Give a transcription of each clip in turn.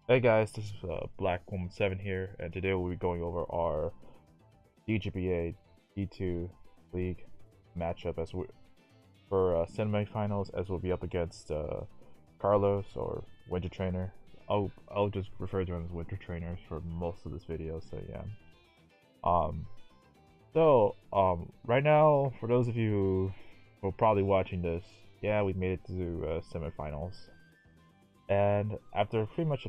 Hey guys, this is Black Woman 7 here, and today we'll be going over our Dgba D2 League matchup for semifinals, as we'll be up against Carlos or Wintertrainer. I'll just refer to him as Wintertrainer for most of this video. So yeah. Um. Right now, for those of you who are probably watching this, yeah, we made it to semifinals, and after pretty much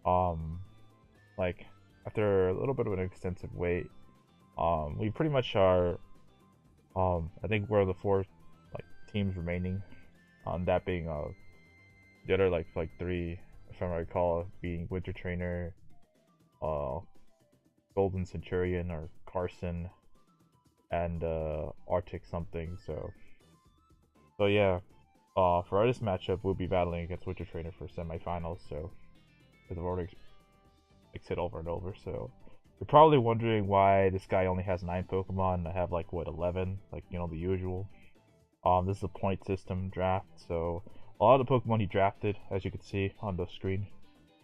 um like after a little bit of an extensive wait, we pretty much are I think we're the four like teams remaining, that being the other like three, if I recall, being Winter Trainer, uh Golden Centurion or Carson, and Arctic something. So yeah, for this matchup we'll be battling against Winter Trainer for semifinals. So because I've already said over and over. So you're probably wondering why this guy only has 9 Pokemon. I have like what, 11, like, you know, the usual. This is a point system draft, so a lot of the Pokemon he drafted, as you can see on the screen,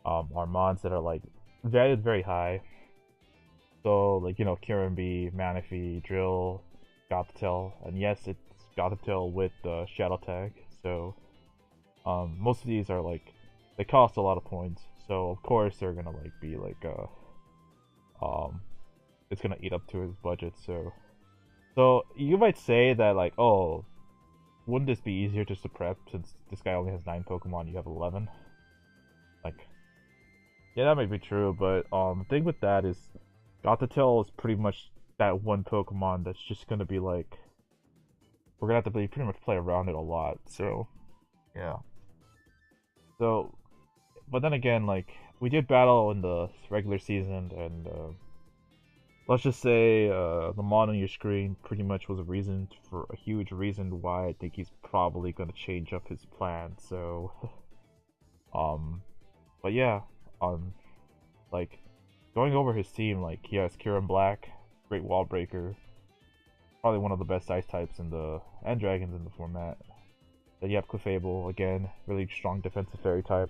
are mons that are like valued very high. So like, you know, Kirimbi, Manaphy, Drill, Gothitelle, and yes, it's Gothitelle with the Shadow Tag. So most of these are like, they cost a lot of points. So of course they're gonna like be like um it's gonna eat up to his budget. So you might say that like, oh, wouldn't this be easier just to prep since this guy only has 9 Pokemon, you have 11? Like, yeah, that might be true, but the thing with that is Gothitelle is pretty much that one Pokemon that's just gonna be like, we're gonna have to pretty much play around it a lot. So yeah. So but then again, like, we did battle in the regular season, and let's just say the mod on your screen pretty much was a huge reason why I think he's probably gonna change up his plan. So, um, but yeah, um, like, going over his team, like, he has Kieran Black, Great Wall Breaker, probably one of the best ice types in the and dragons in the format. Then you have Clefable, again, really strong defensive fairy type,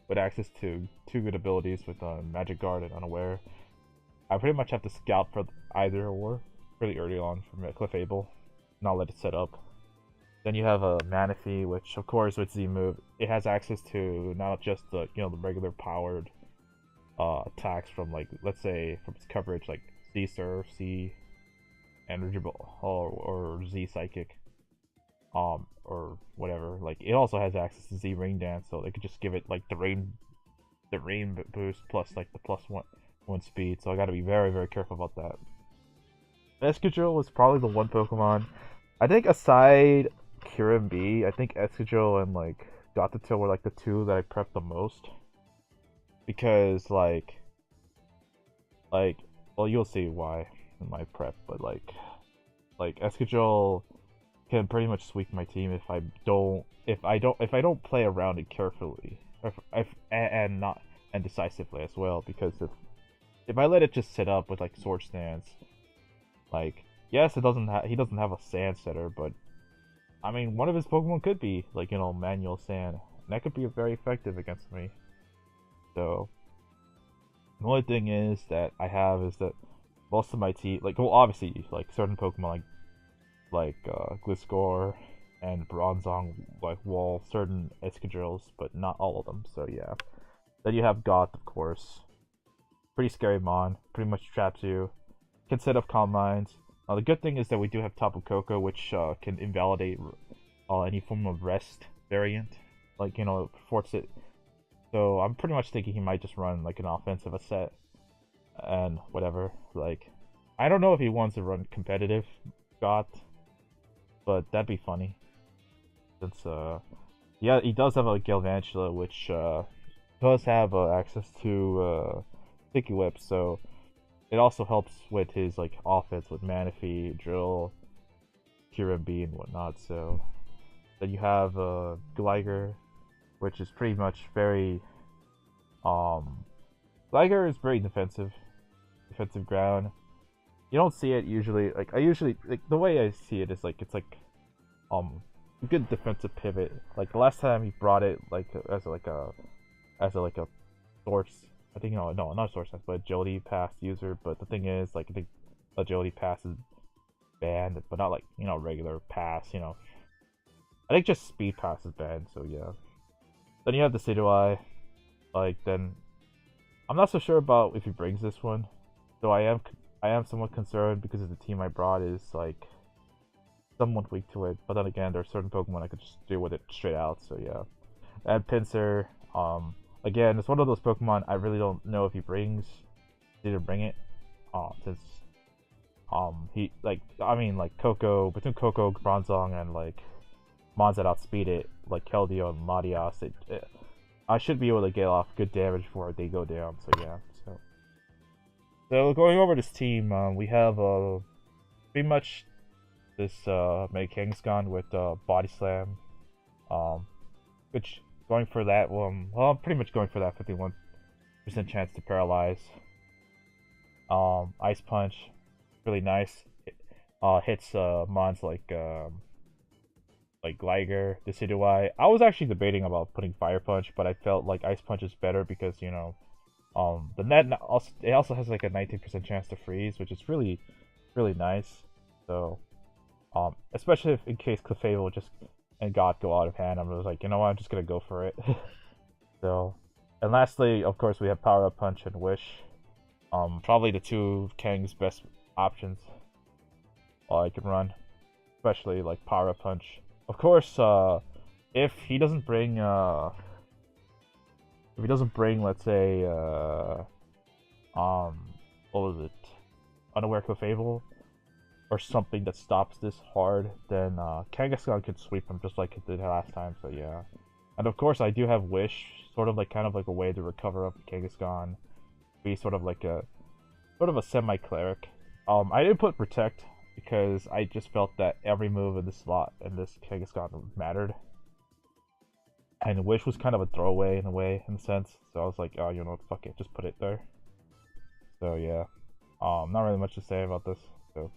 with access to 2 good abilities with Magic Guard and Unaware. I pretty much have to scout for either or pretty early on from Clefable, not let it set up. Then you have a Manaphy, which of course with Z move, it has access to not just the, you know, the regular powered attacks from, like, let's say from its coverage, like Z Surf, Z Energy Ball, or Z Psychic, or whatever. Like, it also has access to Z Rain Dance, so they could just give it like the rain boost plus like the plus one speed. So I got to be very very careful about that. Escadrille was probably the one Pokemon, I think, aside Kirimbi, I think Escadrille and like Gothitelle were like the two that I prepped the most, because like well, you'll see why in my prep, but like Escadrille can pretty much sweep my team if I don't play around it carefully, and not and decisively as well. Because if I let it just sit up with like Sword Stance, like, yes, he doesn't have a sand setter, but I mean, one of his Pokemon could be like, you know, manual sand, and that could be very effective against me. So the only thing is that I have is that most of my team, like, well, obviously like certain Pokemon like Gliscor and Bronzong like wall certain Escadrilles, but not all of them. So yeah. Then you have Goth, of course. Pretty scary mon. Pretty much traps you. Can set up Calm Minds. The good thing is that we do have Tapu Koko, which can invalidate any form of rest variant. Like, you know, force it. So I'm pretty much thinking he might just run like an offensive set and whatever. Like, I don't know if he wants to run competitive Goth, but that'd be funny. Since yeah, he does have a Galvantula, which does have access to Sticky Whip, so it also helps with his like offense with Manaphy, Drill, Kirimbi, and whatnot. So then you have Gligar, which is pretty much very um Gligar is very defensive ground. You don't see it usually. Like, I usually, like, the way I see it is like, it's like a good defensive pivot. Like the last time he brought it like as like a as a, like a source. I think no, not source sense, but agility pass user. But the thing is, like I think agility pass is banned, but not like regular pass. I think just speed pass is banned. So yeah. Then you have the Sidui. Like then, I'm not so sure about if he brings this one. So I am somewhat concerned because of the team I brought is like somewhat weak to it. But then again, there are certain Pokemon I could just deal with it straight out. So yeah. And Pinsir, again, it's one of those Pokemon I really don't know if he brings. Either bring it, since he like Coco between Coco, Bronzong, and like mons that outspeed it like Keldeo and Latias, I should be able to get off good damage before they go down. So yeah, so going over this team, we have pretty much this Mega Kangaskhan with Body Slam, which going for that one. Well, I'm pretty much going for that 51% chance to paralyze. Ice Punch, really nice. It, hits mons like Gligar, Decidueye. I was actually debating about putting Fire Punch, but I felt like Ice Punch is better because the net also has like a 19% chance to freeze, which is really nice. So especially if in case Clefable and God go out of hand, I'm just like, you know what, I'm just gonna go for it. So, and lastly, of course, we have Power Up Punch and Wish. Probably the two Kang's best options I can run, especially like Power Up Punch. Of course, if he doesn't bring let's say what was it, Unaware Clefable or something that stops this hard, then Kangaskhan could sweep him just like it did last time. So yeah, and of course I do have Wish, sort of like kind of like a way to recover up Kangaskhan, be sort of a semi cleric. I didn't put Protect because I just felt that every move in this slot and this Kangaskhan mattered. And Wish was kind of a throwaway in a sense. So I was like, oh, fuck it, just put it there. So yeah, not really much to say about this. So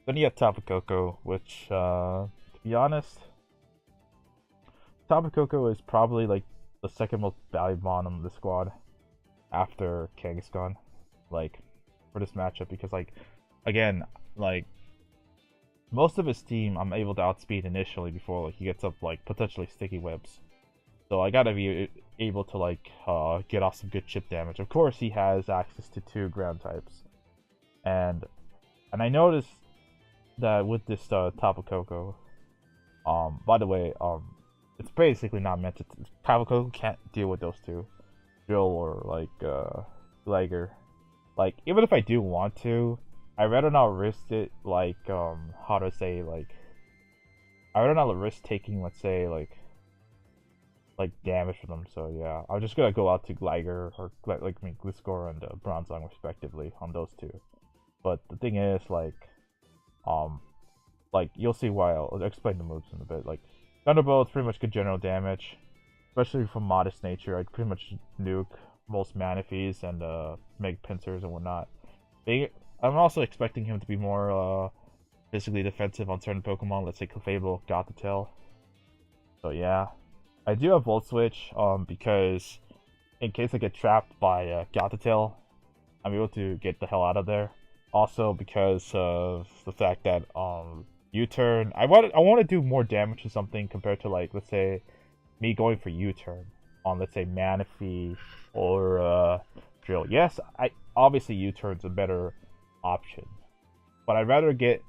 then you have Tapu Koko, which, to be honest, Tapu Koko is probably like the second most valuable mon on the squad after Kangaskhan, like for this matchup, because like again, like most of his team I'm able to outspeed initially before like he gets up like potentially sticky webs. So I gotta be able to like get off some good chip damage. Of course he has access to 2 ground types. And I noticed that with this Tapu Koko, by the way, it's basically not meant to Tapu Koko can't deal with those two. Drill or like Liger. Like even if I do want to, I'd rather not risk it, like, how to say, like, I'd rather not risk taking, let's say, like damage from them. So yeah, I'm just gonna go out to Gligar or Gliscor and Bronzong respectively on those two. But the thing is, like you'll see why. I'll explain the moves in a bit. Like Thunderbolt's pretty much good general damage, especially from Modest Nature. I pretty much nuke most Manaphys and Meg Pinsers and whatnot. I'm also expecting him to be more physically defensive on certain Pokemon. Let's say Clefable, Gothitelle. So yeah, I do have Volt Switch because in case I get trapped by Gothitelle, I'm able to get the hell out of there. Also because of the fact that U-turn, I want to do more damage to something compared to like let's say me going for U-turn on let's say Manaphy or Drill. Yes, obviously U-turn's a better option, but I'd rather get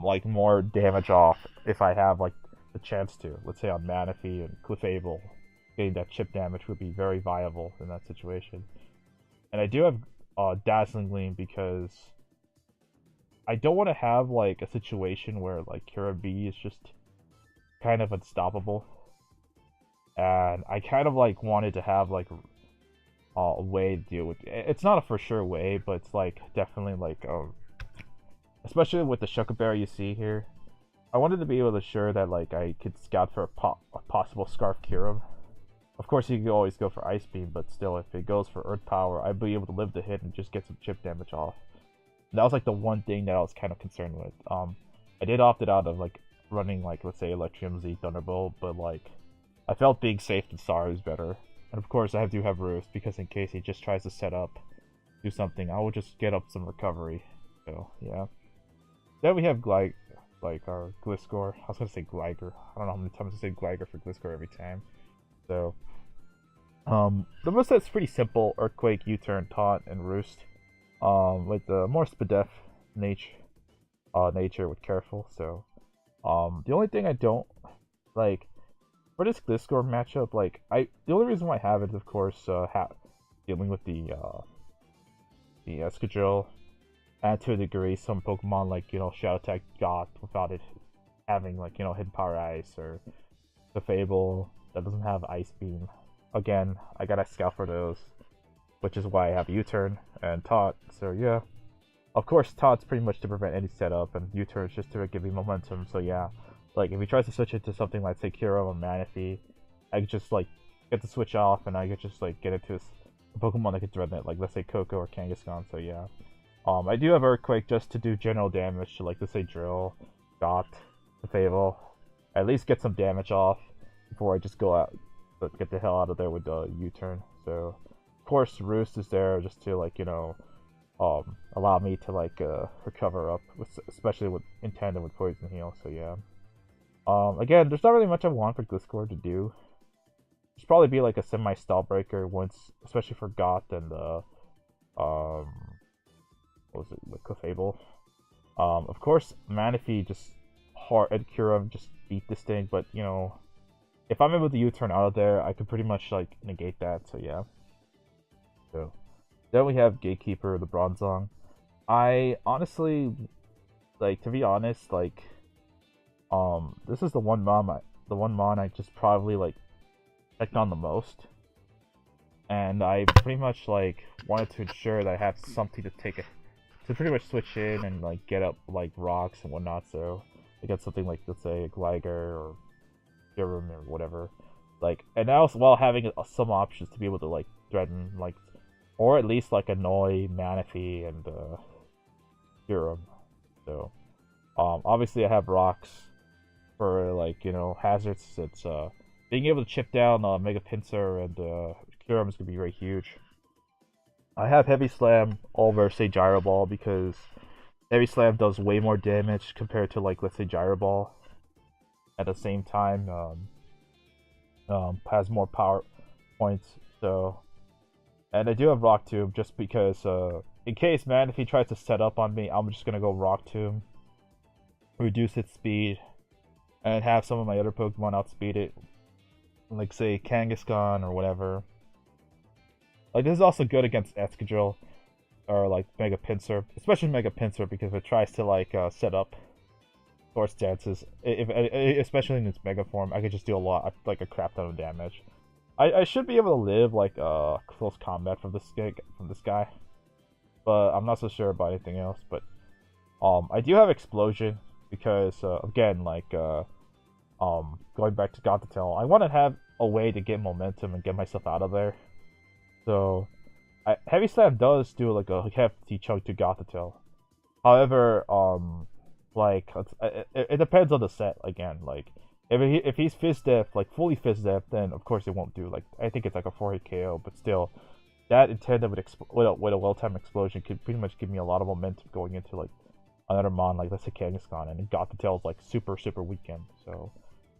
like more damage off if I have like the chance to. Let's say on Manaphy and Clefable, getting that chip damage would be very viable in that situation. And I do have Dazzling Gleam because I don't want to have like a situation where like Kira B is just kind of unstoppable, and I kind of like wanted to have like a way to deal with it. It's not a for sure way, but it's like definitely like especially with the Shuckleberry you see here, I wanted to be able to ensure that like I could scout for a possible Scarf Kyurem. Of course you could always go for Ice Beam, but still if it goes for Earth Power, I'd be able to live the hit and just get some chip damage off. That was like the one thing that I was kind of concerned with. I did opt it out of like running like let's say Electrium Z Thunderbolt, but like I felt being safe to Star is better. And of course, I do have Roost, because in case he just tries to set up, do something, I will just get up some recovery. So, yeah. Then we have our Gliscor. I was gonna say Gligar. I don't know how many times I say Gligar for Gliscor every time. So, the moveset's pretty simple: Earthquake, U-turn, Taunt, and Roost. With the more Spadef nature with Careful. So, the only thing I don't like for this Gliscor matchup, the only reason why I have it, of course, dealing with the Escadrille, and to a degree, some Pokemon like Shadow Tag Goth without it having Hidden Power Ice, or Clefable that doesn't have Ice Beam. Again, I gotta scout for those, which is why I have U-turn and Taunt. So yeah, of course Taunt's pretty much to prevent any setup, and U-turn is just to give me momentum. So yeah, like if he tries to switch it to something like say Kuro or Manaphy, I could just get the switch off, and I could just get into a Pokemon that could threaten it, like let's say Coco or Kangaskhan. So yeah. I do have Earthquake just to do general damage to, let's say, Drill, Dot, Clefable. At least get some damage off before I just go out, get the hell out of there with the U-turn. So, of course, Roost is there just to, allow me to, recover up, especially in tandem with Poison Heal. So, yeah. Again, there's not really much I want for Gliscor to do. There's probably be, a semi-stall breaker once, especially for Goth and, what was it, with Clefable. Of course, Manaphy just hard, and Kura just beat this thing, but if I'm able to U-turn out of there, I could pretty much negate that. So yeah. So then we have Gatekeeper, the Bronzong. I honestly, to be honest, this is the one mon I just probably checked on the most, and I pretty much wanted to ensure that I have something to to pretty much switch in and get up rocks and whatnot. So I get something let's say a Gligar or Gyrum or whatever. And also while having some options to be able to threaten or at least annoy Manaphy and Gyrum. So obviously I have rocks for hazards. It's being able to chip down Mega Pinsir and Gyrum is gonna be very huge. I have Heavy Slam over, say, Gyro Ball, because Heavy Slam does way more damage compared to, let's say, Gyro Ball. At the same time, has more power points. So, and I do have Rock Tomb just because, in case, man, if he tries to set up on me, I'm just gonna go Rock Tomb, reduce its speed, and have some of my other Pokemon outspeed it, like say Kangaskhan or whatever. This is also good against Escadrille or Mega Pinsir, especially Mega Pinsir, because it tries to set up Force Dances. Especially in its Mega form, I could just do a crap ton of damage. I should be able to live close combat from this guy, but I'm not so sure about anything else. But I do have Explosion because again, going back to Gothitelle, I want to have a way to get momentum and get myself out of there. So, Heavy Slam does do a hefty chunk to Gothitelle. However, it depends on the set again. If he's Fizz Def, fully Fizz Def, then of course it won't do. I think it's a 4-hit KO, but still, that in tandem with a well-timed explosion could pretty much give me a lot of momentum going into another mon, let's say Kangaskhan, and Gothitelle is super weekend. So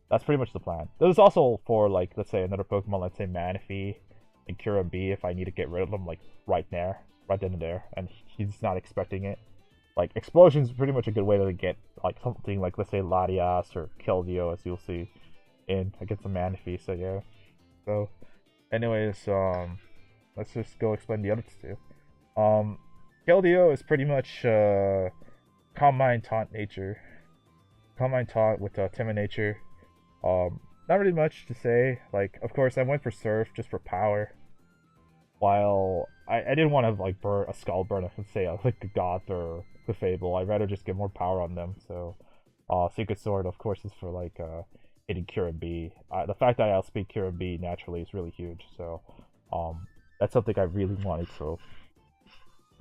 that's pretty much the plan. This is also for let's say another Pokemon, let's say Manaphy and Kura B, if I need to get rid of them right then and there, and he's not expecting it. Explosion is pretty much a good way to get something let's say Latias or Keldeo, as you'll see in against the Manaphy. So yeah. So anyways, let's just go explain the other two. Keldeo is pretty much Calm Mind Taunt nature. Calm Mind Taunt with Timid nature. Not really much to say. Of course I went for Surf just for power. While I didn't want to burn a Skull Burn, let's say a Goth or Clefable. I'd rather just get more power on them. So Secret Sword, of course, is for hitting Kura B. The fact that I outspeed Kura B naturally is really huge. So that's something I really wanted. So,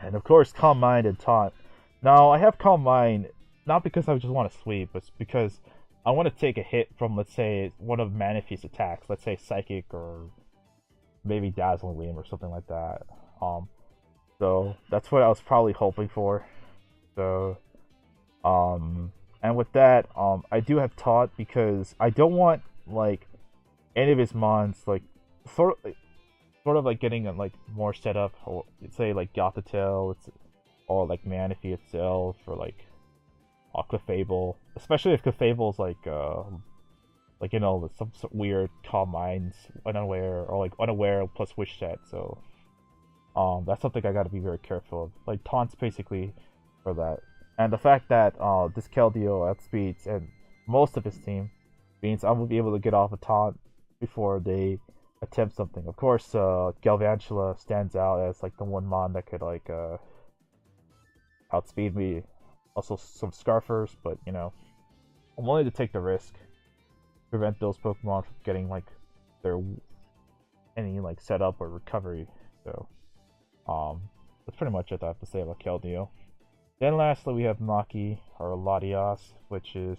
and of course, Calm Mind and Taunt. Now I have Calm Mind not because I just want to sweep, but because I want to take a hit from, let's say, one of Manaphy's attacks. Let's say Psychic or maybe Dazzling Gleam or something like that. So that's what I was probably hoping for. So and with that, I do have Taunt because I don't want like any of his mons like sort of like getting like more set up, or say like Gothitail, or like Manaphy itself, or like Clefable, especially if Clefable's like you know some weird calm minds unaware, or like unaware plus wish set. So that's something I got to be very careful of. Like taunts basically for that, and the fact that this Keldeo outspeeds and most of his team means I will be able to get off a taunt before they attempt something. Of course, Galvantula stands out as like the one mon that could like outspeed me. Also some Scarfers, but you know, I'm willing to take the risk to prevent those Pokemon from getting like their any like setup or recovery. So that's pretty much it I have to say about Keldeo. Then lastly we have Maki or Latias, which is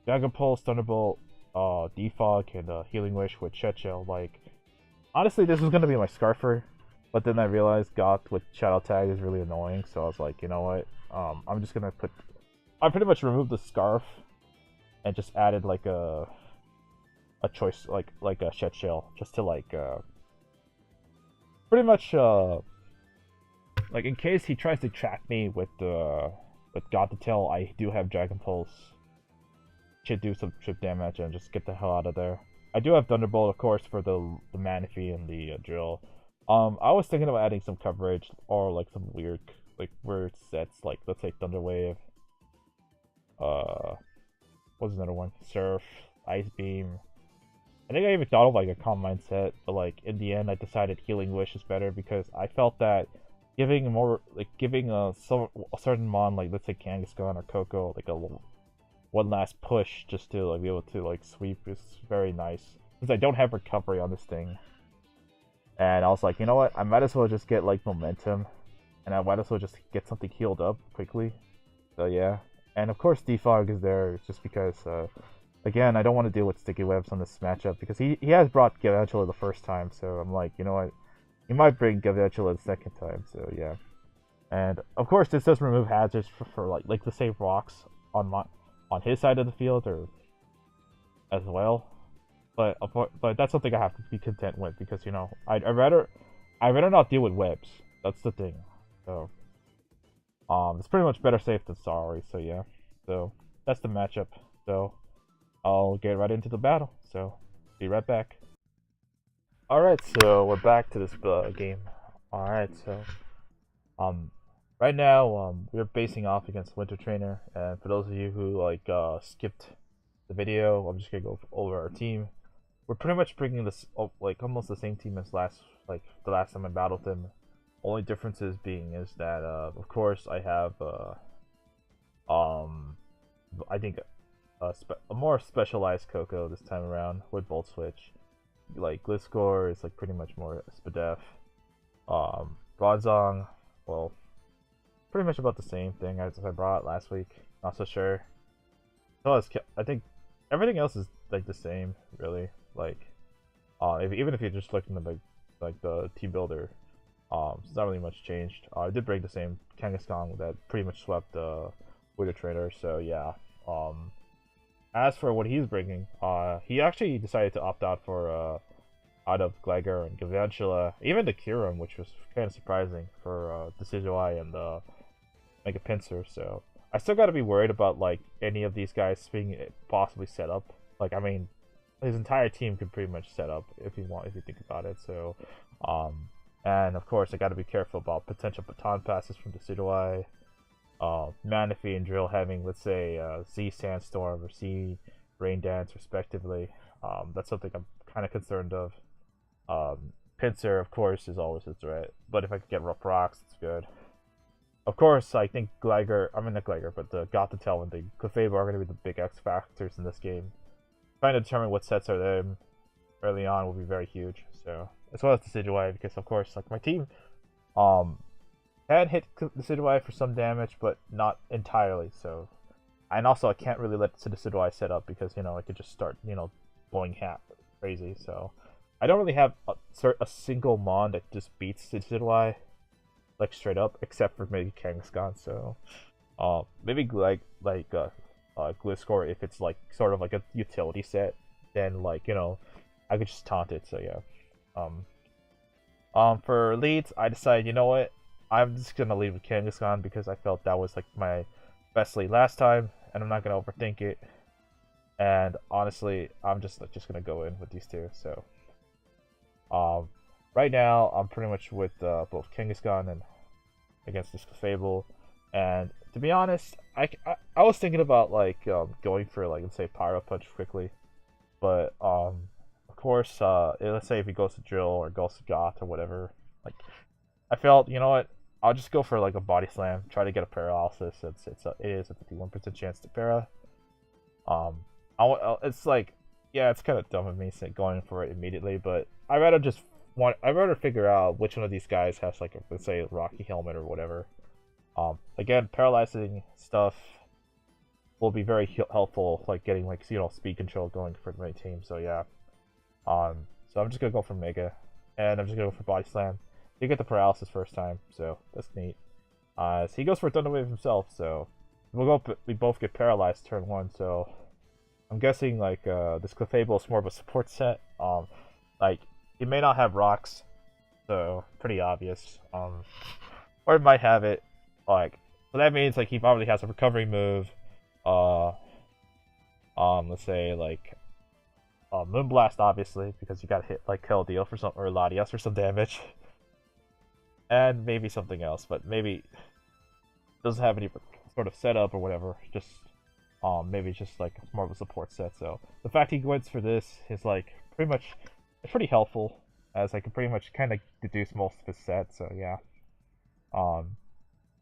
Dragon Pulse, Thunderbolt, Defog, and Healing Wish with Chechel. Like honestly, this was gonna be my Scarfer, but then I realized Goth with Shadow Tag is really annoying, so I was like, you know what? I'm just gonna put. I pretty much removed the Scarf and just added like a choice like a Chechel, just to like pretty much like in case he tries to trap me with Gothitail, I do have Dragon Pulse. Should do some trip damage and just get the hell out of there. I do have Thunderbolt, of course, for the Manaphy and the Drill. I was thinking about adding some coverage or like some weird sets, like let's say Thunder Wave. What's another one? Surf, Ice Beam. I think I even thought of like a Calm Mindset, but like in the end, I decided Healing Wish is better because I felt that giving a certain mon, like let's say Kangaskhan or Coco, like a one last push just to like be able to like sweep is very nice. Because I don't have recovery on this thing. And I was like, you know what? I might as well just get like momentum. And I might as well just get something healed up quickly. So yeah. And of course Defog is there just because again, I don't want to deal with sticky webs on this matchup because he has brought Galvantula the first time, so I'm like, you know what? He might bring Galvantula the second time, so yeah. And of course this does remove hazards for like to save rocks on his side of the field or as well, but that's something I have to be content with because you know I'd rather not deal with webs. That's the thing. So it's pretty much better safe than sorry. So yeah, so that's the matchup. So I'll get right into the battle. So be right back. All right, so we're back to this game. All right, so um right now, we're basing off against Wintertrainer, and for those of you who like skipped the video, I'm just gonna go over our team. We're pretty much bringing this like almost the same team as the last time I battled him. Only differences being is that of course I have I think a more specialized Coco this time around with Volt Switch. Like Gliscor is like pretty much more Spadef. Bronzong, well, pretty much about the same thing as I brought last week. Not so sure. So I think everything else is like the same, really. Like, even if you're just looking at like the team builder, it's not really much changed. I did bring the same Kangaskhan that pretty much swept the Wintertrainer. So yeah. As for what he's bringing, he actually decided to opt out for out of Gligar and Galvantula, even the Kyurem, which was kind of surprising for Decidueye and Mega Pinsir. So I still got to be worried about like any of these guys being possibly set up. Like I mean, his entire team could pretty much set up if you think about it. So, and of course I got to be careful about potential baton passes from Decidueye. Manaphy and Drill having, let's say, Z Sandstorm or C Rain Dance respectively. That's something I'm kind of concerned of. Pinsir, of course, is always a threat, but if I could get Rough Rocks, it's good. Of course, I think not Gligar, but the Gothitail and the Clefable are going to be the big X factors in this game. Trying to determine what sets are them early on will be very huge. So, as well as Decidueye, because of course, like my team, can hit Decidueye for some damage, but not entirely. So, and also I can't really let Decidueye set up because you know I could just start blowing crazy. So, I don't really have a single mon that just beats Sidwai, like straight up, except for maybe Kangaskhan. So, maybe Gliscor if it's like sort of like a utility set, then like I could just taunt it. So yeah. For leads, I decided, you know what, I'm just gonna lead with Kangaskhan because I felt that was like my best lead last time, and I'm not gonna overthink it. And honestly, I'm just gonna go in with these two. So, right now I'm pretty much with both Kangaskhan and against this Clefable. And to be honest, I was thinking about like going for like let's say Pyro Punch quickly, but of course let's say if he goes to Drill or goes to Goth or whatever, like I felt, you know what, I'll just go for like a Body Slam, try to get a Paralysis. It is a 51% chance to para. It's like, yeah, it's kind of dumb of me going for it immediately, but I'd rather figure out which one of these guys has like let's say Rocky Helmet or whatever. Again, paralyzing stuff will be very helpful, like getting like speed control going for my team. So yeah, so I'm just gonna go for Mega, and I'm just gonna go for Body Slam. You get the paralysis first time, so that's neat. So he goes for Thunder Wave himself, so we both get paralyzed turn one. So I'm guessing like this Clefable is more of a support set. Like it may not have rocks, so pretty obvious. Or it might have it. Like, so that means like he probably has a recovery move. Let's say like Moonblast, obviously, because you gotta hit like Keldeo for some, or Latias for some damage, and maybe something else, but maybe doesn't have any sort of setup or whatever. Just maybe just like more of a support set. So the fact he went for this is like it's pretty helpful, as I can pretty much kind of deduce most of his set. So yeah,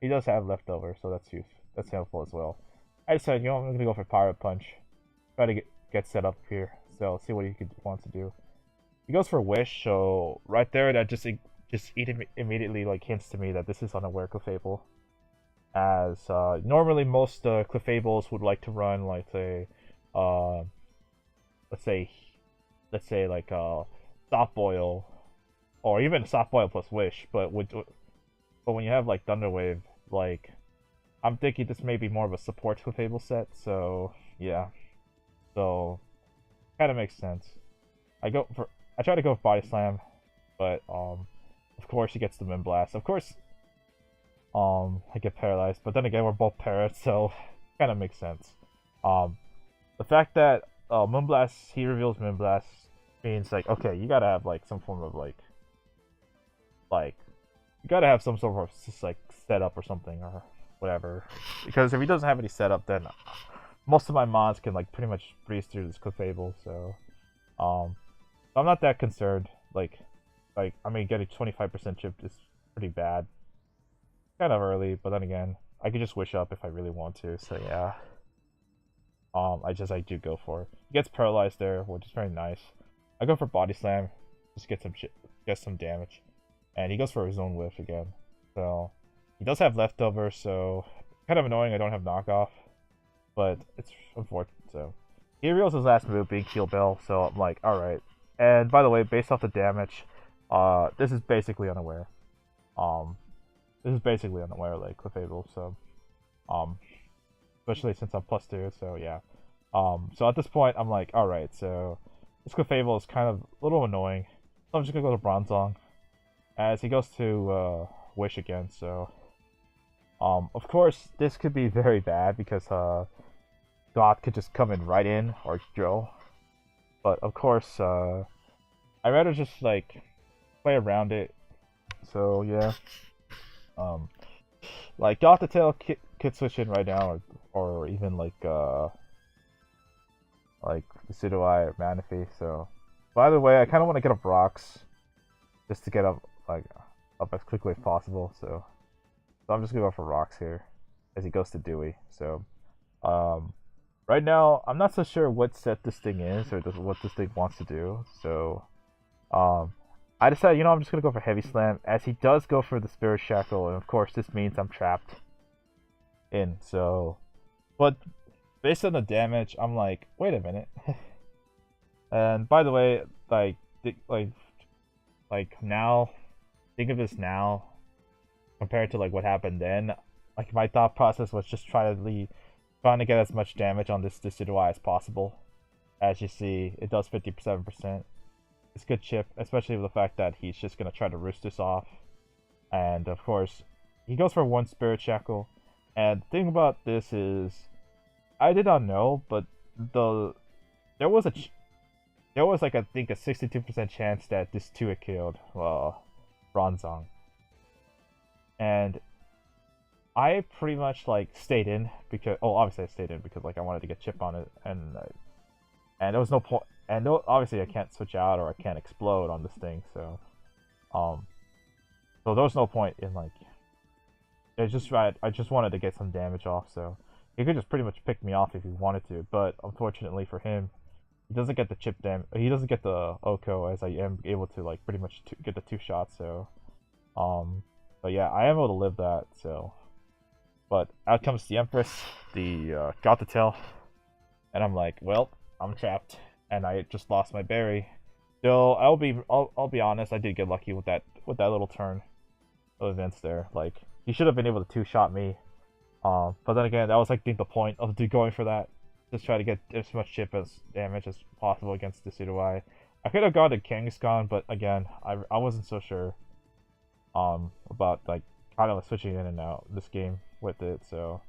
he does have leftover, so that's helpful as well. I decided, I'm gonna go for Pirate Punch, try to get set up here. So see what he wants to do. He goes for Wish, so right there that just immediately like hints to me that this is unaware Clefable. As normally most Clefables would like to run like a let's say like Soft Boil, or even Soft Boil plus Wish, but when you have like Thunder Wave, like I'm thinking this may be more of a support Clefable set. So yeah, so kind of makes sense. I try to go with Body Slam, but of course he gets the Moonblast. Of course, I get paralyzed, but then again we're both parrots, so kind of makes sense. The fact that Moonblast, he reveals Moonblast, means like, okay, you gotta have like some form of like you gotta have some sort of just like setup or something or whatever, because if he doesn't have any setup, then most of my mods can like pretty much breeze through this Clefable. So I'm not that concerned. Like I mean, getting 25% chip is pretty bad, kind of early, but then again, I could just wish up if I really want to. So yeah, I do go for it. He gets paralyzed there, which is very nice. I go for Body Slam, just get some damage, and he goes for his own whiff again. So he does have leftover, so kind of annoying I don't have knockoff, but it's unfortunate. So he reveals his last move being Heal Bell, so I'm like, alright. And by the way, based off the damage, this is basically unaware. Like Clefable, so especially since I'm +2, so yeah. So at this point I'm like, alright, so this Clefable is kind of a little annoying. So I'm just gonna go to Bronzong, as he goes to Wish again. So of course this could be very bad because Goth could just come in right in, or Drill. But of course I'd rather just like play around it. So yeah, like Goth to Tail could switch in right now, or even like Sidwai or Manaphy. So by the way, I kind of want to get up rocks just to get up as quickly as possible. So I'm just gonna go for rocks here as he goes to Dewey. So right now I'm not so sure what set this thing is or what this thing wants to do. So I decided, I'm just gonna go for Heavy Slam, as he does go for the Spirit Shackle, and of course this means I'm trapped in. So, but based on the damage, I'm like, wait a minute. And by the way, like now, think of this now compared to like what happened then. Like my thought process was just trying to get as much damage on this Decidueye as possible. As you see, it does 57%. It's a good chip, especially with the fact that he's just gonna try to roost this off. And of course, he goes for 1 Spirit Shackle. And the thing about this is, I did not know, but there was like I think a 62% chance that this 2 had killed Bronzong. And I pretty much like stayed in because obviously I stayed in because like I wanted to get chip on it, and there was no point, and no, obviously I can't switch out or I can't explode on this thing, so so there was no point in like I just wanted to get some damage off, so he could just pretty much pick me off if he wanted to, but unfortunately for him, he doesn't get the chip he doesn't get the Oko, as I am able to like pretty much get the 2 shots, so but yeah, I am able to live that, so. But out comes the Empress, the Gothitelle, and I'm like, well, I'm trapped, and I just lost my berry. So I'll be honest, I did get lucky with that little turn of events there. Like he should have been able to 2-shot me, but then again, that was like I think the point of going for that. Just try to get as much chip as damage as possible against the Decidueye. I could have gone to Kangaskhan, but again, I wasn't so sure about like kind of like switching in and out this game with it, so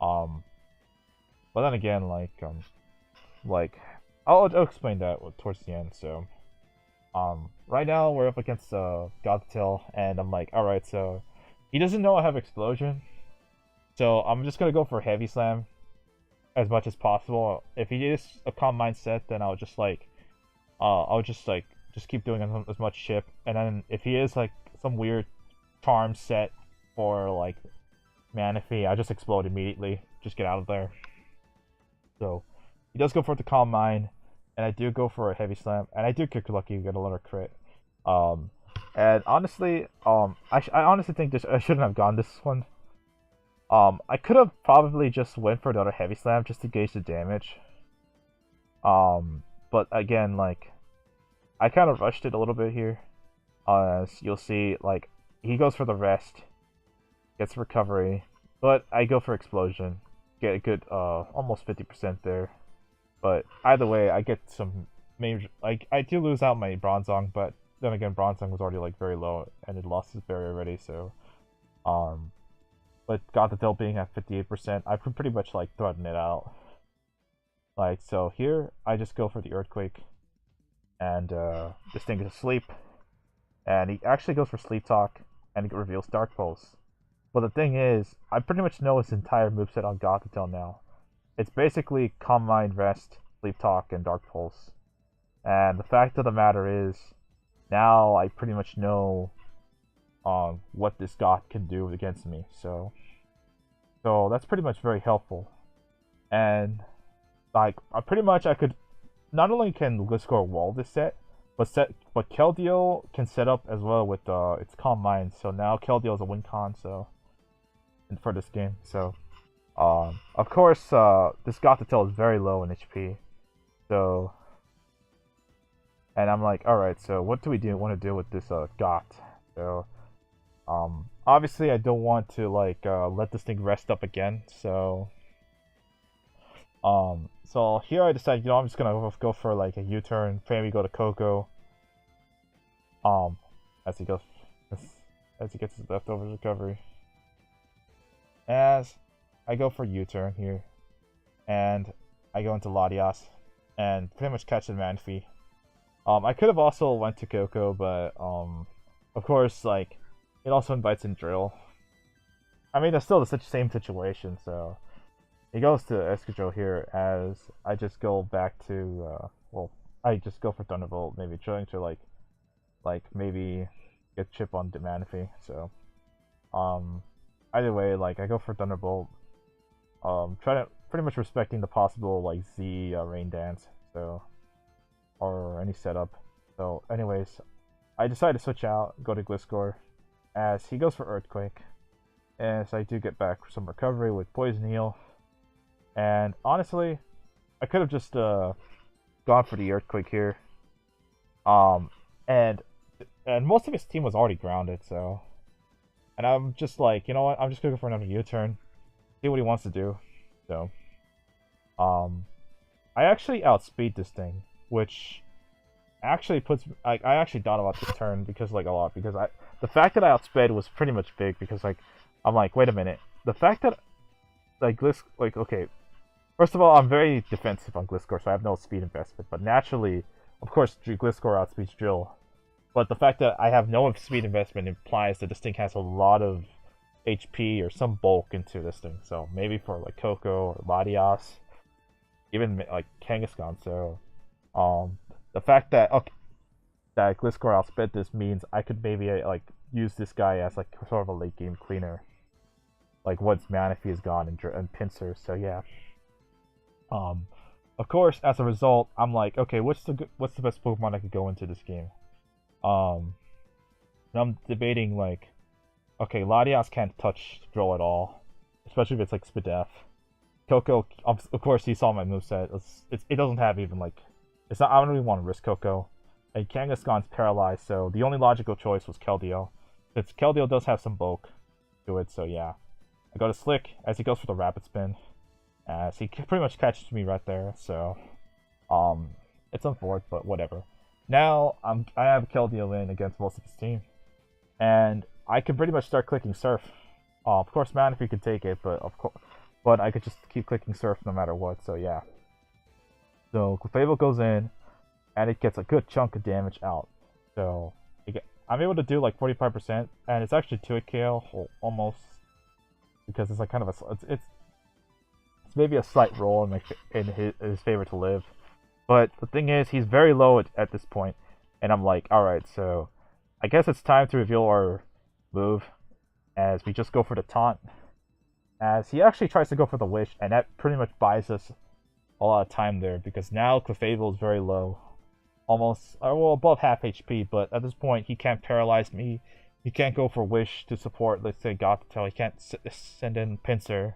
but then again, like I'll explain that towards the end. So right now we're up against Gothitelle, and I'm like, all right, so he doesn't know I have Explosion, so I'm just gonna go for Heavy Slam as much as possible. If he is a Calm Mind set, then I'll just keep doing as much chip, and then if he is like some weird charm set for like Manaphy, I just explode immediately. Just get out of there. So he does go for the Calm Mind, and I do go for a Heavy Slam, and I do kick lucky, get another crit. And honestly, I honestly think I shouldn't have gone this one. I could have probably just went for another Heavy Slam just to gauge the damage. But again, like I kind of rushed it a little bit here. As you'll see, like he goes for the rest, gets recovery, but I go for Explosion, get a good almost 50% there. But either way, I get some major, like I do lose out my Bronzong, but then again, Bronzong was already like very low and it lost his berry already, so but Gothitelle being at 58%, I can pretty much like threaten it out. Like so here, I just go for the Earthquake, and this thing is asleep, and he actually goes for Sleep Talk, and it reveals Dark Pulse. But the thing is, I pretty much know his entire moveset on Gothitelle now. It's basically Calm Mind, Rest, Sleep Talk, and Dark Pulse. And the fact of the matter is, now I pretty much know what this Goth can do against me. So that's pretty much very helpful. And like I could not only can Gliscor wall this set, but Keldeo can set up as well with its Calm Mind. So now Keldeo is a win con, so for this game. So of course this Gothitelle is very low in HP. So and I'm like, alright, so what do we want to do with this Goth? So obviously I don't want to like let this thing rest up again, so so here I decided, I'm just gonna go for like a U-turn, maybe go to Coco. As he gets his leftovers recovery. As I go for U-turn here, and I go into Latias, and pretty much catch the Manaphy. I could have also went to Coco, but of course, like it also invites in Drill. I mean, it's still the same situation, so he goes to Escadrille here. As I just go back to I just go for Thunderbolt, maybe trying to like maybe get chip on Manaphy. So either way, like I go for Thunderbolt, try to pretty much respecting the possible like Z Rain Dance, so or any setup. So anyways, I decide to switch out, go to Gliscor, as he goes for Earthquake, as I do get back some recovery with Poison Heal. And honestly, I could have just gone for the Earthquake here. Um, and most of his team was already grounded, so. And I'm just like, you know what? I'm just gonna go for another U-turn, see what he wants to do. So, um, I actually outspeed this thing, which actually puts like I actually thought about this turn because like a lot because the fact that I outsped was pretty much big because like I'm like, wait a minute, the fact that like this like okay, first of all, I'm very defensive on Gliscor, so I have no speed investment, but naturally, of course, Gliscor outspeeds Drill. But the fact that I have no speed investment implies that this thing has a lot of HP or some bulk into this thing. So maybe for like Coco or Latias, even like Kangaskhan. So, the fact that that Gliscor outsped this means I could maybe like use this guy as like sort of a late game cleaner, like once Manaphy is gone and Pinsir. So yeah. Of course, as a result, I'm like, okay, what's the best Pokemon I could go into this game? And I'm debating like, okay, Latias can't touch Drill at all, especially if it's like Spadef. Coco, of course, he saw my moveset. It doesn't have even like, it's not. I don't really want to risk Coco. And Kangaskhan's paralyzed, so the only logical choice was Keldeo. Since Keldeo does have some bulk to it, so yeah. I go to Slick as he goes for the Rapid Spin, as he pretty much catches me right there. So, it's unfortunate, but whatever. Now I have Keldeo in against most of his team, and I can pretty much start clicking Surf. Of course, Manaphy could take it, but I could just keep clicking Surf no matter what. So yeah. So Clefable goes in, and it gets a good chunk of damage out. So I'm able to do like 45%, and it's actually 2-hit KO almost, because it's like kind of it's maybe a slight roll in his favor to live. But the thing is, he's very low at this point, and I'm like, all right, so I guess it's time to reveal our move, as we just go for the taunt. As he actually tries to go for the wish, and that pretty much buys us a lot of time there, because now Clefable is very low, almost well above half HP. But at this point, he can't paralyze me. He can't go for wish to support, let's say, Gothitelle. He can't send in Pinsir.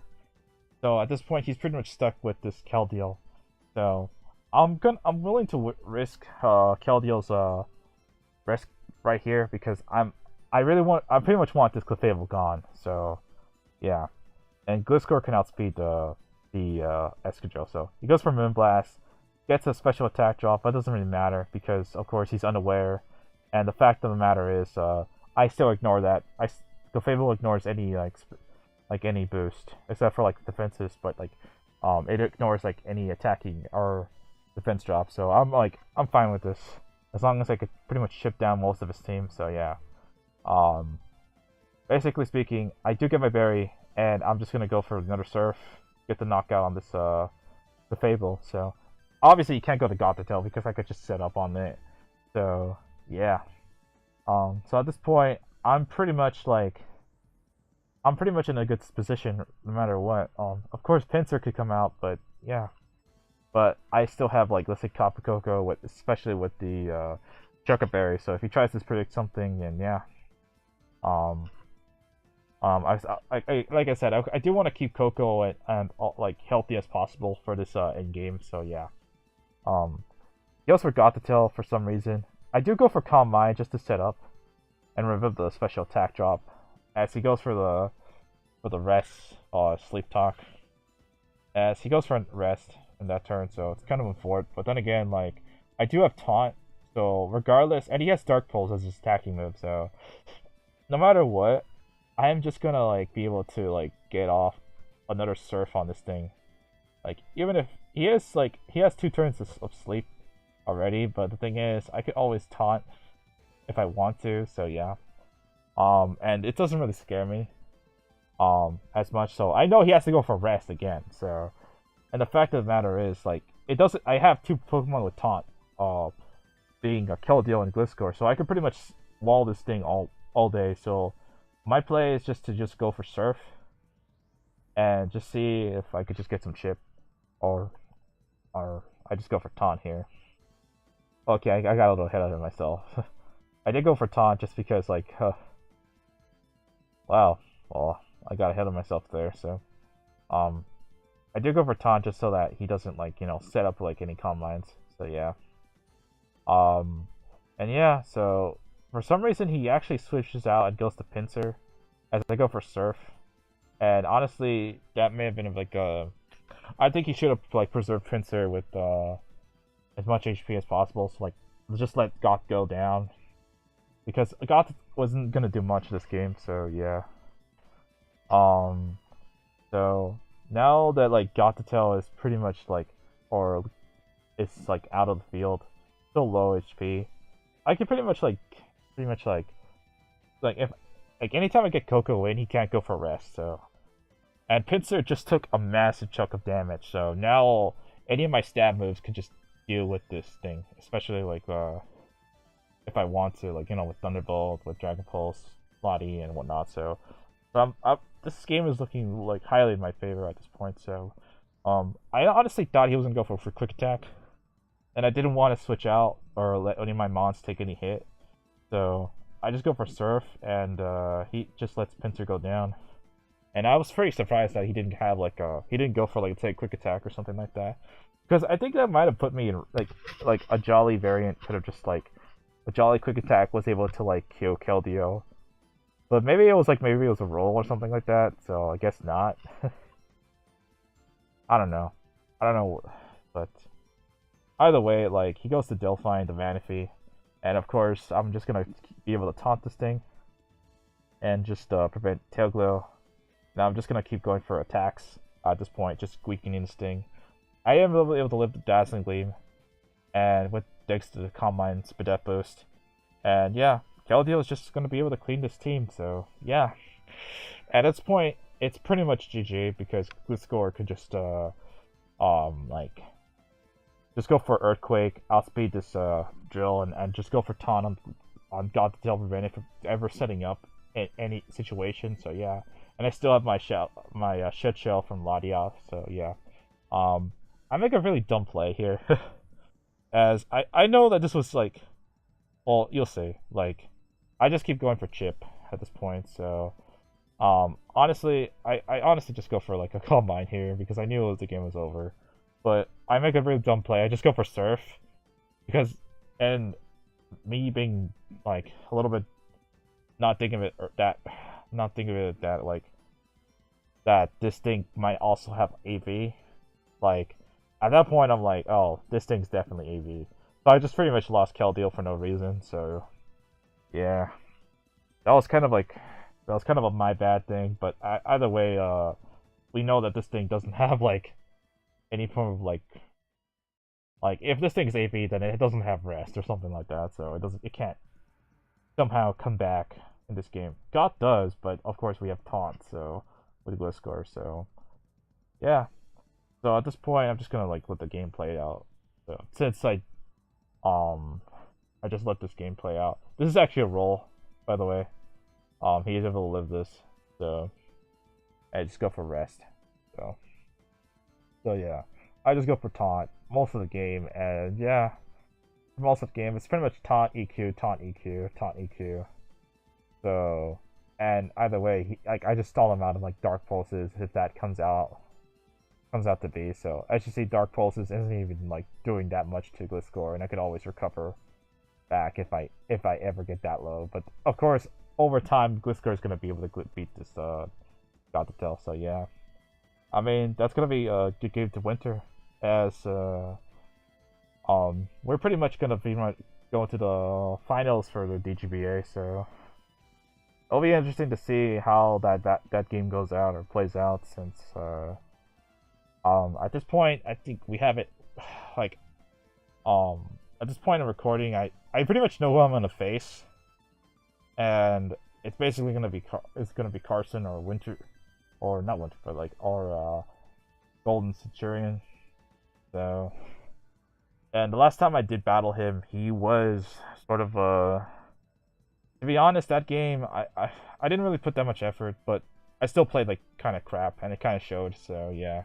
So at this point, he's pretty much stuck with this Keldeo. So I'm willing to risk Keldeo's risk right here, because I pretty much want this Clefable gone. So yeah, and Gliscor can outspeed the Escadrille. So he goes for Moonblast, gets a special attack drop, but it doesn't really matter because of course he's unaware. And the fact of the matter is, I still ignore that. Clefable ignores any any boost except for like defenses, but like it ignores like any attacking or defense drop. So I'm fine with this as long as I could pretty much chip down most of his team. So yeah, basically speaking, I do get my berry, and I'm just gonna go for another Surf, get the knockout on this Clefable. So obviously you can't go to Gothitelle because I could just set up on it. So yeah, so at this point I'm pretty much in a good position no matter what. Of course Pinsir could come out, but yeah. But I still have like, let's say, Copper Coco, especially with the Choco Berry. So if he tries to predict something, then yeah. Like I said, I do want to keep Coco and like healthy as possible for this end game. So yeah. He also forgot to tell for some reason. I do go for Calm Mind just to set up and remove the special attack drop, as he goes for the rest sleep talk. As he goes for rest in that turn, so it's kind of unfortunate. But then again, like, I do have taunt, so regardless, and he has Dark Pulse as his attacking move, so no matter what, I am just gonna like be able to like get off another Surf on this thing. Like, even if he has 2 turns of sleep already, but the thing is, I could always taunt if I want to. So yeah, and it doesn't really scare me as much. So I know he has to go for rest again. So, and the fact of the matter is, like, it doesn't. I have 2 Pokemon with taunt, being a Keldeo and Gliscor, so I could pretty much wall this thing all day. So my play is just to go for Surf and just see if I could just get some chip, or I just go for taunt here. Okay, I got a little ahead of myself. I did go for taunt just because, like, wow, well, I got ahead of myself there. So, I did go for taunt just so that he doesn't, like, set up like any Calm Minds. So yeah, And yeah, so for some reason he actually switches out and goes to pincer as I go for surf. And honestly, that may have been like a. I think he should have like preserved pincer with as much HP as possible. So like just let Goth go down because Goth wasn't gonna do much this game. So yeah. Um. So now that like Gothitail is pretty much like, or it's like out of the field, still low HP. I can pretty much like if like anytime I get Coco in, he can't go for rest. So and Pincer just took a massive chunk of damage. So now any of my stab moves can just deal with this thing, especially like if I want to, like with Thunderbolt, with Dragon Pulse, Lottie, and whatnot. So this game is looking like highly in my favor at this point. So I honestly thought he was gonna go for quick attack, and I didn't want to switch out or let any of my mons take any hit. So I just go for Surf, and he just lets Pincer go down. And I was very surprised that he didn't have he didn't go for like say quick attack or something like that, because I think that might have put me in like a Jolly variant could have just like a Jolly quick attack was able to like kill Keldeo, but maybe it was a roll or something like that. So I guess not. I don't know. I don't know, but either way, like he goes to Delphine, the Manaphy, and of course I'm just gonna be able to taunt this thing and just prevent Tail Glow. Now I'm just gonna keep going for attacks at this point, just weakening this thing. I am able to live the Dazzling Gleam, and with thanks to the Calm Mind Spadette boost. And yeah, Keldeo is just gonna be able to clean this team, so yeah. At this point, it's pretty much GG because Gliscor could just like just go for Earthquake, outspeed this drill, and just go for taunt on God to prevent it from ever setting up in any situation. So yeah, and I still have my shed shell from Ladia. So yeah, I make a really dumb play here, as I know that this was like, well, you'll see. Like, I just keep going for chip at this point. So honestly, I honestly just go for like a combine here because I knew the game was over. But I make a really dumb play. I just go for surf because, and me being like a little bit not thinking of it that like that this thing might also have AV. Like at that point, I'm like, oh, this thing's definitely AV. So I just pretty much lost Keldeo for no reason. So yeah, that was kind of a my bad thing. But either way, we know that this thing doesn't have like any form of like if this thing's AP, then it doesn't have rest or something like that. So it can't somehow come back in this game. Goth does, but of course we have taunt, so with Gliscor. So yeah. So at this point, I'm just gonna like let the game play out. So since I just let this game play out. This is actually a roll, by the way. He is able to live this, so I just go for rest. So yeah, I just go for taunt most of the game, and yeah, for most of the game it's pretty much taunt EQ, taunt EQ, taunt EQ. So, and either way, I just stall him out of like dark pulses if that comes out to be. So as you see, dark pulses isn't even like doing that much to Gliscor, and I could always recover back if I ever get that low. But of course, over time, Gliscor is gonna be able to beat this God to tell. So yeah, I mean that's gonna be a good game to Winter, as we're pretty much gonna be going to the finals for the Dgba. So it'll be interesting to see how that game goes out or plays out, since at this point I think we have it like at this point in recording I pretty much know who I'm gonna face, and it's basically gonna be Carson or Winter, or not Winter, but like or Golden Centurion. So, and the last time I did battle him, he was sort of to be honest, that game I didn't really put that much effort, but I still played like kind of crap, and it kind of showed. So yeah,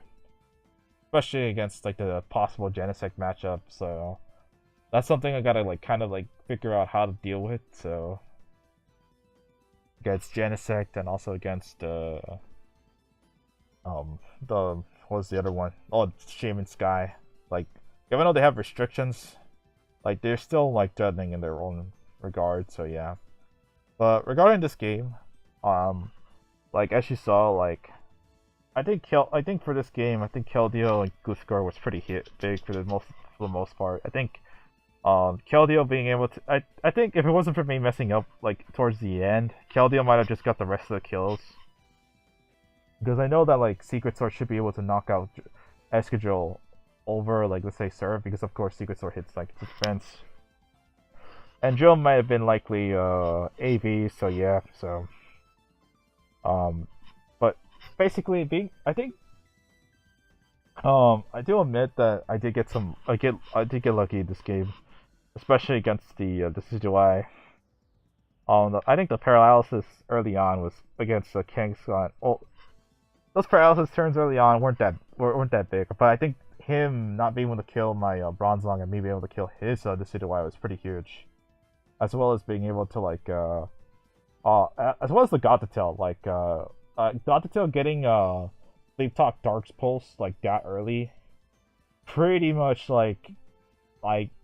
especially against like the possible Genesect matchup. So that's something I gotta like kind of like figure out how to deal with. So against Genesect, and also against the what was the other one? Oh, Shaman Sky. Like, even though they have restrictions, like they're still like threatening in their own regard. So yeah. But regarding this game, um, like as you saw, like I think for this game, I think Keldeo and Guthgar was pretty big for the most part. I think Keldeo being able to I think if it wasn't for me messing up like towards the end, Keldeo might have just got the rest of the kills. Because I know that like Secret Sword should be able to knock out Escadrille over like let's say Serve, because of course Secret Sword hits like defense. And Joe might have been likely AV, so yeah, so but basically being I think I do admit that I did get lucky this game, especially against the CGI. I think the paralysis early on was against the Kingscon. Well, those paralysis turns early on weren't that big, but I think him not being able to kill my Bronzong and me being able to kill his Decidueye was pretty huge, as well as being able to like as well as the Gothitail, like Gothitail getting Sleep Talk Dark's Pulse like that early, pretty much like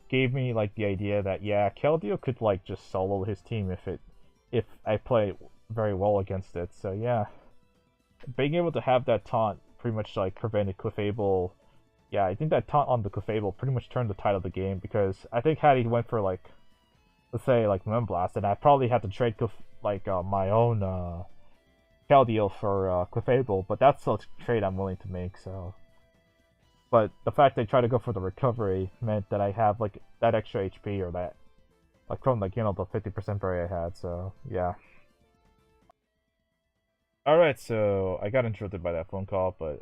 gave me like the idea that yeah, Keldeo could like just solo his team if I play very well against it. So yeah, being able to have that taunt pretty much like prevented Clefable. Yeah, I think that taunt on the Clefable pretty much turned the tide of the game, because I think had he went for like let's say like Moonblast, and I probably had to trade my own Keldeo for Clefable, but that's a trade I'm willing to make. So, but the fact they try to go for the recovery meant that I have like that extra HP, or that like from like the 50% berry I had. So yeah. All right, so I got interrupted by that phone call, but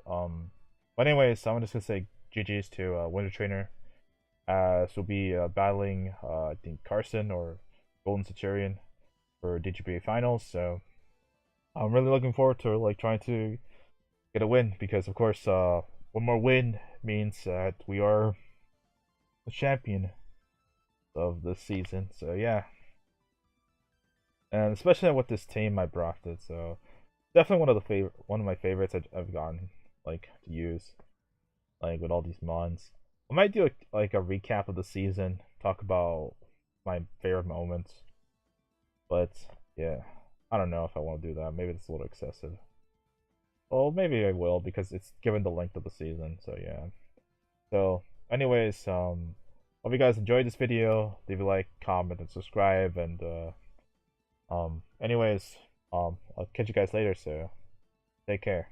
anyways, I'm just gonna say GG's to Wintertrainer, as we'll be battling I think Carson or Golden Centurion for Dgba finals. So I'm really looking forward to like trying to get a win, because of course one more win means that we are the champion of this season. So yeah, and especially with this team I drafted, so definitely one of my favorites I've gotten like to use, like with all these mons. I might do like a recap of the season, talk about my favorite moments, but yeah, I don't know if I want to do that. Maybe it's a little excessive. Well, maybe I will, because it's given the length of the season. So yeah. So, anyways, hope you guys enjoyed this video. Leave a like, comment, and subscribe. And anyways, I'll catch you guys later. So, take care.